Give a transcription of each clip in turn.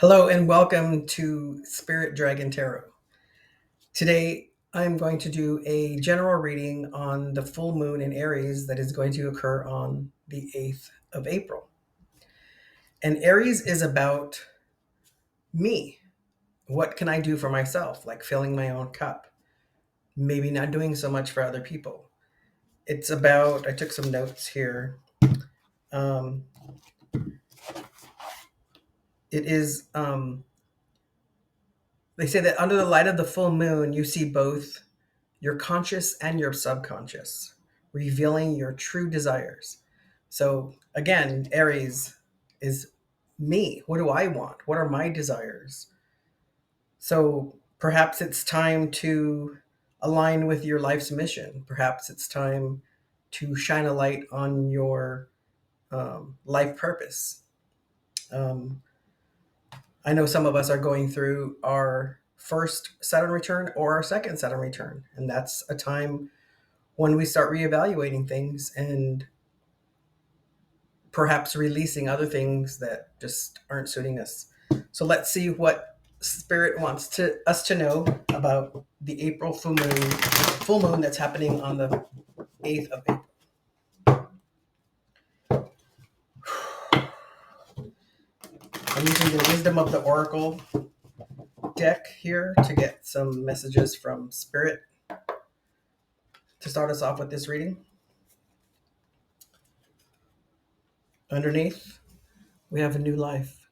Hello and welcome to Spirit Dragon Tarot. Today I'm going to do a general reading on the full moon in Aries that is going to occur on the 8th of April. And Aries is about me. What can I do for myself? Like filling my own cup, maybe not doing so much for other people. It's about, I took some notes here. Um, it is, they say that under the light of the full moon, you see both your conscious and your subconscious, revealing your true desires. So, again, Aries is me. What do I want? What are my desires? So, perhaps it's time to align with your life's mission. Perhaps it's time to shine a light on your life purpose. Um, I know some of us are going through our first Saturn return or our second Saturn return, and that's a time when we start reevaluating things and perhaps releasing other things that just aren't suiting us. So let's see what spirit wants to us to know about the April full moon that's happening on the 8th of April. I'm using the Wisdom of the Oracle deck here to get some messages from spirit to start us off with this reading. Underneath, we have a new life.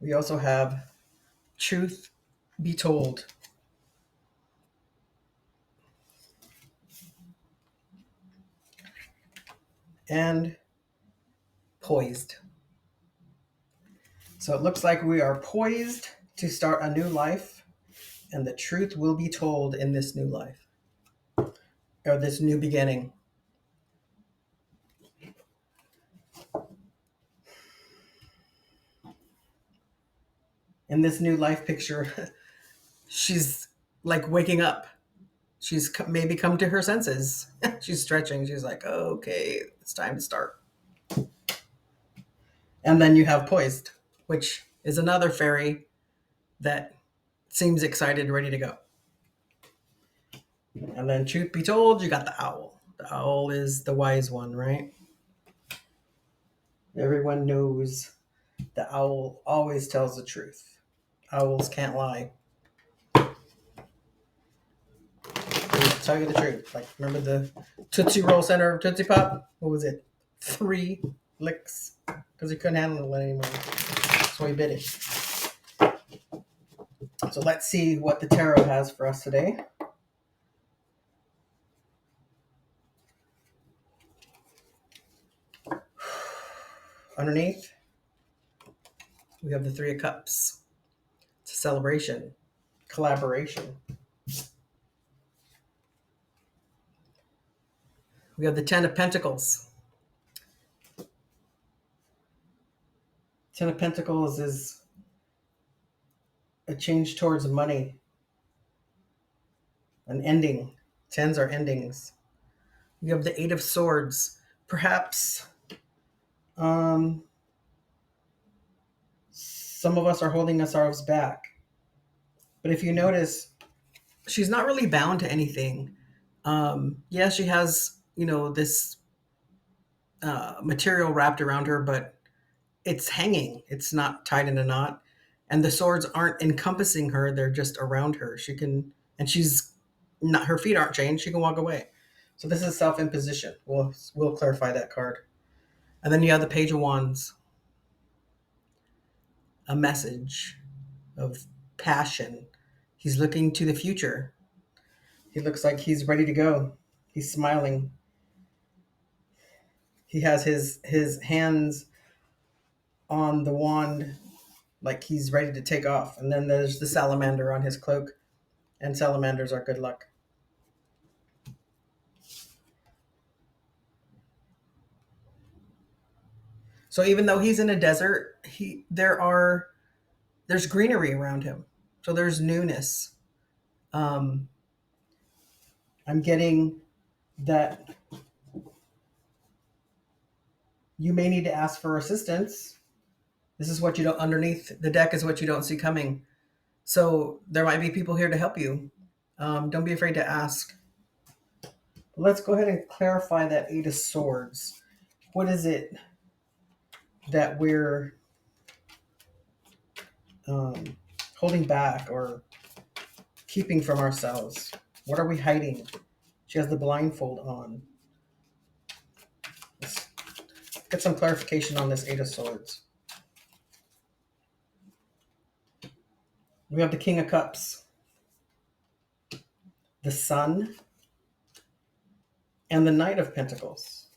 We also have truth be told. And poised. So it looks like we are poised to start a new life, and the truth will be told in this new life, or this new beginning. In this new life picture, she's like waking up. She's maybe come to her senses. She's stretching. She's like, oh, okay, it's time to start. And then you have poised, which is another fairy that seems excited, ready to go. And then, truth be told, you got the owl. The owl is the wise one, right? Everyone knows the owl always tells the truth. Owls can't lie. They tell you the truth. Like, remember the Tootsie Roll center of Tootsie Pop? What was it? 3 licks because he couldn't handle it anymore. So he bit it. So let's see what the tarot has for us today. Underneath, we have the 3 of Cups. It's a celebration, collaboration. We have the 10 of Pentacles. 10 of Pentacles is a change towards money, an ending. 10s are endings. We have the 8 of Swords. Perhaps some of us are holding ourselves back. But if you notice, she's not really bound to anything. Yeah, she has, this material wrapped around her, but it's hanging. It's not tied in a knot. And the swords aren't encompassing her. They're just around her. And she's not, her feet aren't chained. She can walk away. So this is self-imposition. We'll clarify that card. And then you have the Page of Wands, a message of passion. He's looking to the future. He looks like he's ready to go. He's smiling. He has his hands on the wand like he's ready to take off. And then there's the salamander on his cloak. And salamanders are good luck. So even though he's in a desert, there's greenery around him. So there's newness. I'm getting that You may need to ask for assistance. This is what you don't, underneath the deck is what you don't see coming. So there might be people here to help you. Don't be afraid to ask. Let's go ahead and clarify that Eight of Swords. What is it that we're um, holding back or keeping from ourselves? What are we hiding? She has the blindfold on. Let's get some clarification on this Eight of Swords. We have the King of Cups, the Sun, and the Knight of Pentacles.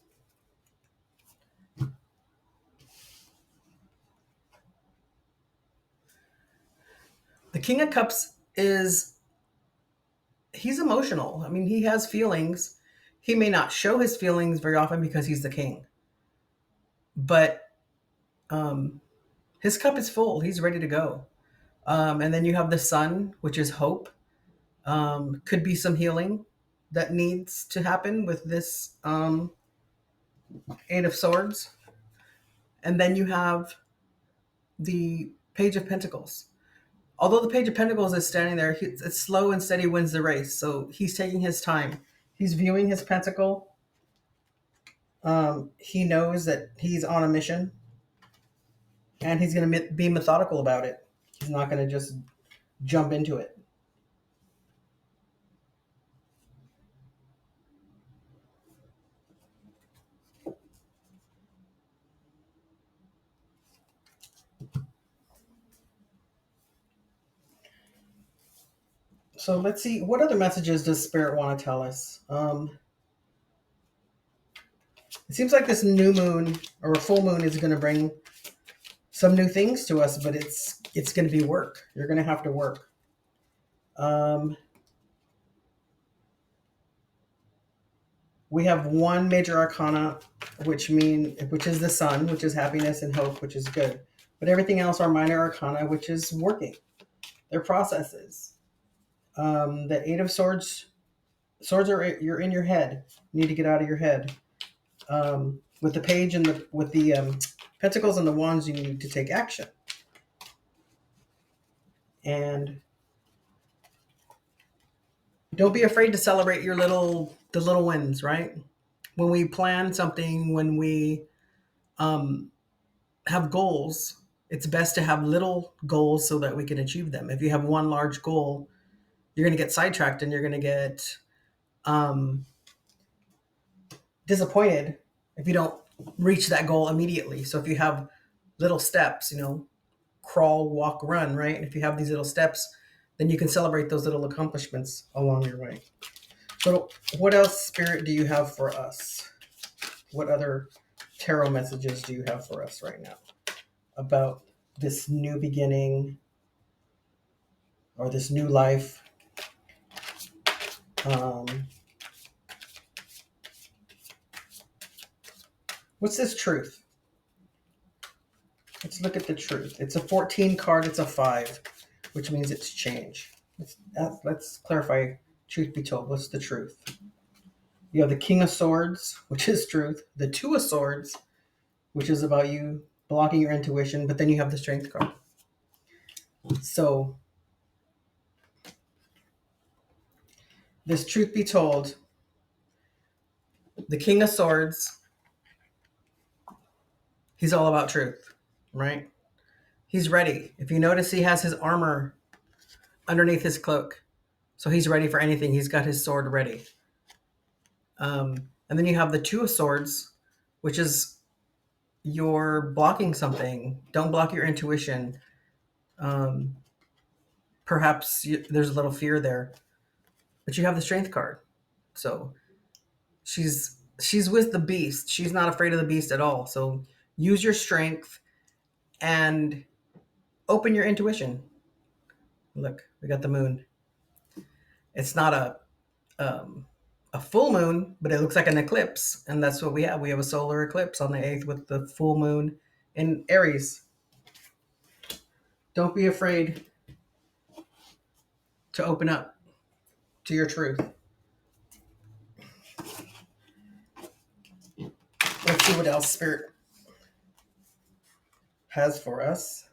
The King of Cups he's emotional. I mean, he has feelings. He may not show his feelings very often because he's the king. But his cup is full. He's ready to go. And then you have the Sun, which is hope. Could be some healing that needs to happen with this Eight of Swords. And then you have the Page of Pentacles. Although the Page of Pentacles is standing there, it's slow and steady wins the race. So he's taking his time. He's viewing his pentacle. He knows that he's on a mission, and he's going to be methodical about it. He's not going to just jump into it. So let's see, what other messages does Spirit want to tell us? It seems like this new moon or a full moon is going to bring some new things to us, but it's going to be work. You're going to have to work. We have one major arcana, which is the Sun, which is happiness and hope, which is good. But everything else are minor arcana, which is working. They're processes. The Eight of Swords. Swords you're in your head. You need to get out of your head. With the Page and the Pentacles and the Wands, you need to take action. And don't be afraid to celebrate the little wins, right? When we plan something, when we have goals, it's best to have little goals so that we can achieve them. If you have one large goal, you're going to get sidetracked and you're going to get disappointed if you don't reach that goal immediately. So if you have little steps, crawl, walk, run, right? If you have these little steps, then you can celebrate those little accomplishments along your way. So what else, Spirit, do you have for us? What other tarot messages do you have for us right now about this new beginning or this new life? What's this truth? Let's look at the truth. It's a 14 card. It's a 5, which means it's change. Let's clarify. Truth be told, what's the truth? You have the King of Swords, which is truth. The Two of Swords, which is about you blocking your intuition. But then you have the Strength card. So this truth be told, the King of Swords, he's all about truth, right? He's ready. If you notice, he has his armor underneath his cloak. So he's ready for anything. He's got his sword ready. And then you have the Two of Swords, which is you're blocking something. Don't block your intuition. Perhaps there's a little fear there. But you have the Strength card. So she's with the beast. She's not afraid of the beast at all. So use your strength and open your intuition. Look, we got the moon. It's not a full moon, but it looks like an eclipse, and that's what we have. We have a solar eclipse on the 8th with the full moon in Aries. Don't be afraid to open up to your truth. Let's see what else, Spirit has for us.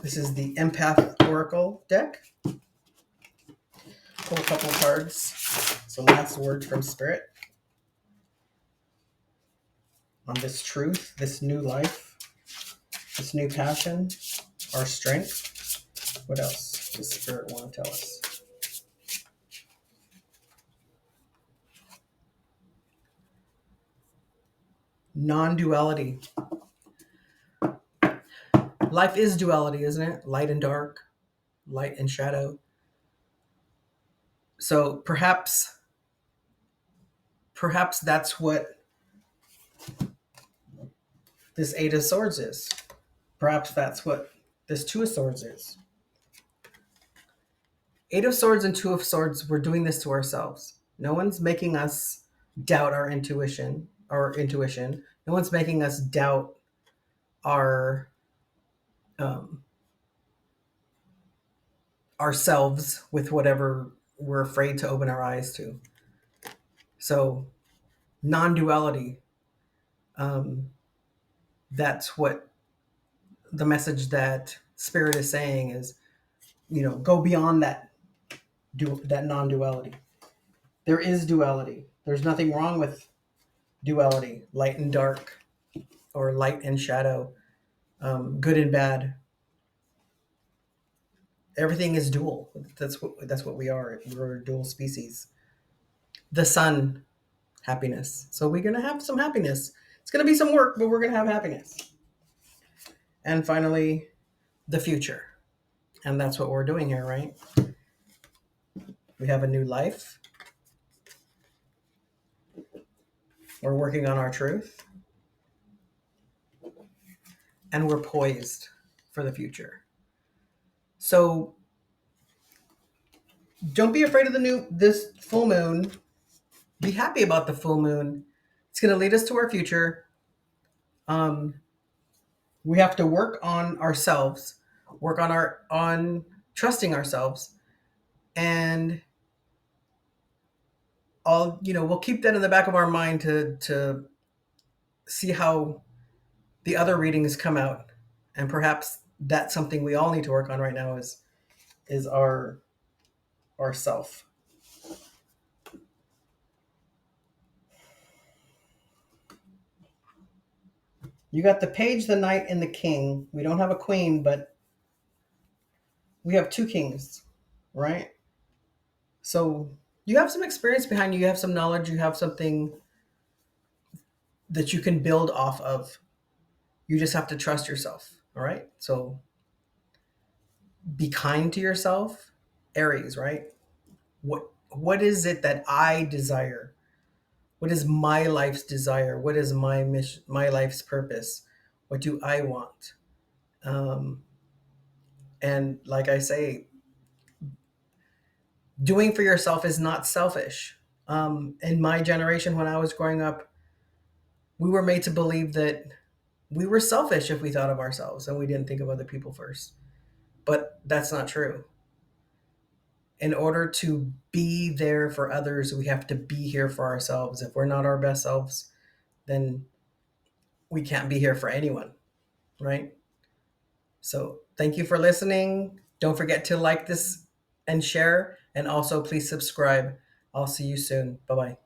This is the Empath Oracle deck. Pull a couple cards. Some last words from Spirit on this truth, this new life, this new passion, our strength. What else does Spirit want to tell us? Non-duality. Life is duality, isn't it? Light and dark, light and shadow. So perhaps that's what this Eight of Swords is. Perhaps that's what this Two of Swords is. Eight of Swords and Two of Swords, we're doing this to ourselves. No one's making us doubt our intuition. No one's making us doubt our ourselves with whatever we're afraid to open our eyes to. So non-duality, that's what the message that Spirit is saying is, go beyond that non-duality. There is duality. There's nothing wrong with duality, light and dark, or light and shadow, good and bad. Everything is dual. That's what we are. We're a dual species. The sun, happiness. So we're gonna have some happiness. It's gonna be some work, but we're gonna have happiness. And finally, the future. And that's what we're doing here, right? We have a new life. We're working on our truth. And we're poised for the future. So don't be afraid of this full moon. Be happy about the full moon. It's going to lead us to our future. We have to work on ourselves, work on trusting ourselves, and we'll keep that in the back of our mind to see how the other readings come out, and perhaps that's something we all need to work on right now is our self. You got the page, the knight, and the king. We don't have a queen, but we have two kings, right? So you have some experience behind you. You have some knowledge. You have something that you can build off of. You just have to trust yourself. All right. So be kind to yourself, Aries, right? What is it that I desire? What is my life's desire? What is my mission, my life's purpose? What do I want? And like I say, doing for yourself is not selfish. In my generation, when I was growing up, we were made to believe that we were selfish if we thought of ourselves and we didn't think of other people first. But that's not true. In order to be there for others, we have to be here for ourselves. If we're not our best selves, then we can't be here for anyone, right? So thank you for listening. Don't forget to like this and share, and also please subscribe. I'll see you soon. Bye bye.